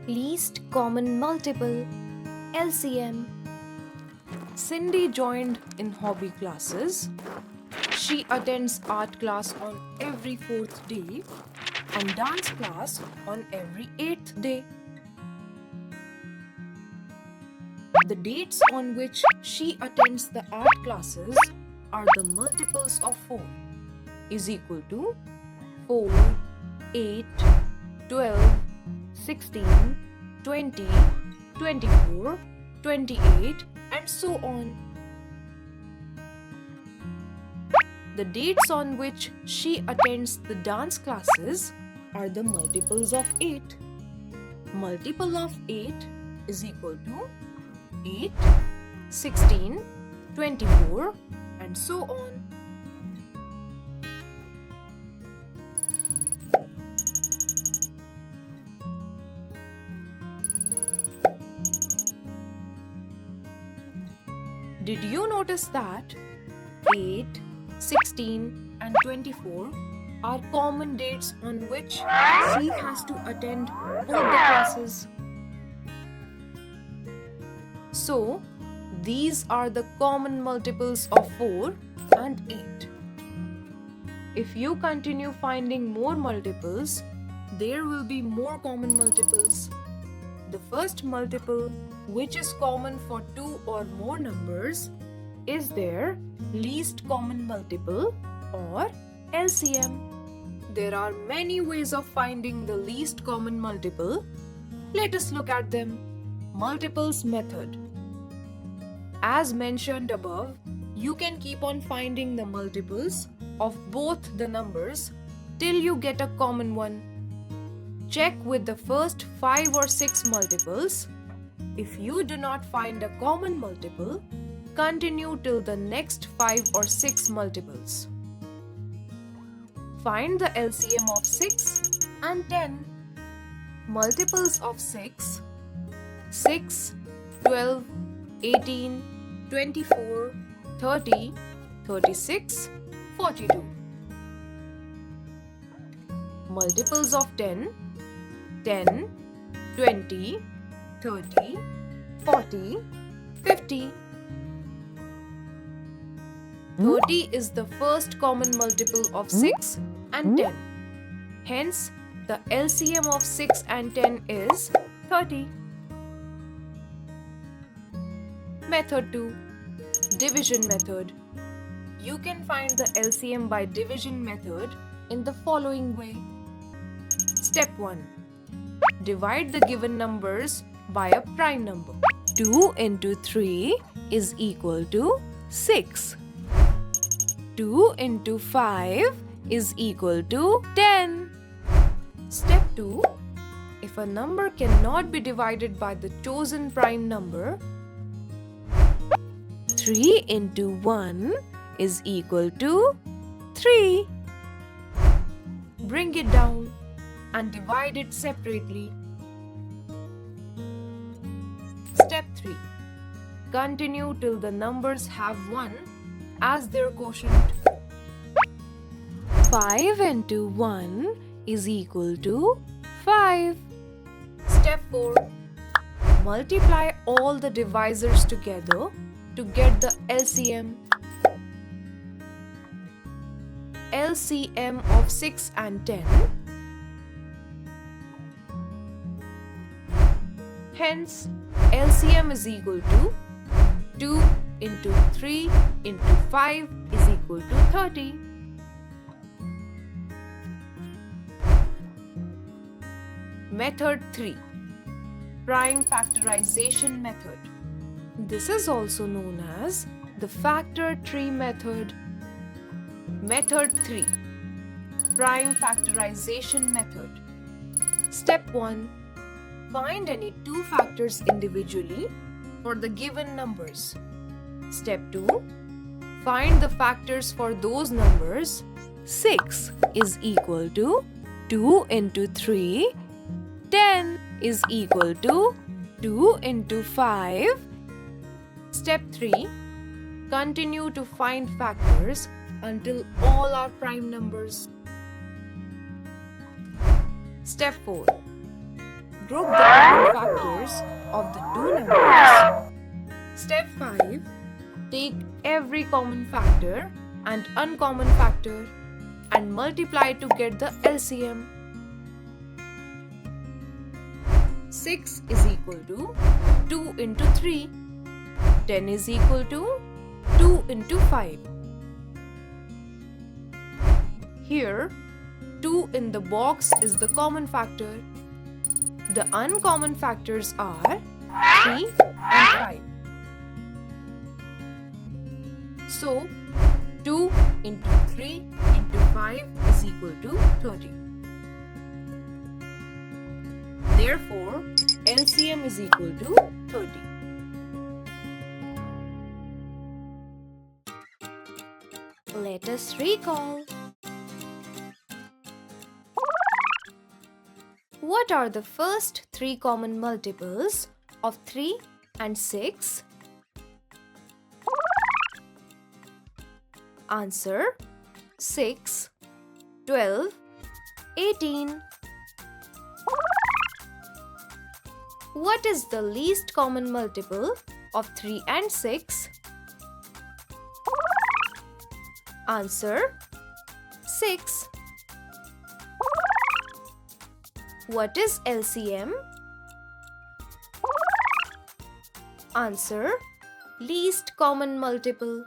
Least common multiple, LCM. Cindy joined in hobby classes. She attends art class on every 4th day and dance class on every 8th day. The dates on which she attends the art classes are the multiples of 4 is equal to 4, 8, 12, 16, 20, 24, 28 and so on. The dates on which she attends the dance classes are the multiples of 8. Multiple of 8 is equal to 8, 16, 24 and so on. Did you notice that 8, 16 and 24 are common dates on which she has to attend both the classes? So, these are the common multiples of 4 and 8. If you continue finding more multiples, there will be more common multiples. The first multiple, which is common for 2 or more numbers, is their least common multiple or LCM. There are many ways of finding the least common multiple. Let us look at them. Multiples method. As mentioned above, you can keep on finding the multiples of both the numbers till you get a common one. Check with the first 5 or 6 multiples. If you do not find a common multiple, continue till the next 5 or 6 multiples. Find the LCM of 6 and 10. Multiples of 6, 6, 12, 18, 24, 30, 36, 42. Multiples of 10, 10, 20, 30, 40, 50. 30 is the first common multiple of 6 and 10. Hence, the LCM of 6 and 10 is 30. Method 2. Division method. You can find the LCM by division method in the following way. Step 1. Divide the given numbers by a prime number. 2 into 3 is equal to 6. 2 into 5 is equal to 10. Step 2. If a number cannot be divided by the chosen prime number, 3 into 1 is equal to 3. Bring it down and divide it separately. Step 3. Continue till the numbers have 1 as their quotient. 5 into 1 is equal to 5. Step 4. Multiply all the divisors together to get the LCM. LCM of 6 and 10. Hence, LCM is equal to 2 into 3 into 5 is equal to 30. Method 3. Prime factorization method. This is also known as the factor tree method. Method 3. Prime factorization method. Step 1. Find any two factors individually for the given numbers. Step 2. Find the factors for those numbers. 6 is equal to 2 into 3. 10 is equal to 2 into 5. Step 3. Continue to find factors until all are prime numbers. Step 4. group the common factors of the two numbers. Step 5. Take every common factor and uncommon factor and multiply to get the LCM. 6 is equal to 2 into 3. 10 is equal to 2 into 5. Here, 2 in the box is the common factor. The uncommon factors are 3 and 5. So, 2 into 3 into 5 is equal to 30. Therefore, LCM is equal to 30. Let us recall. What are the first three common multiples of 3 and 6? Answer: 6, 12, 18. What is the least common multiple of 3 and 6? Answer: 6. What is LCM? Answer: least common multiple.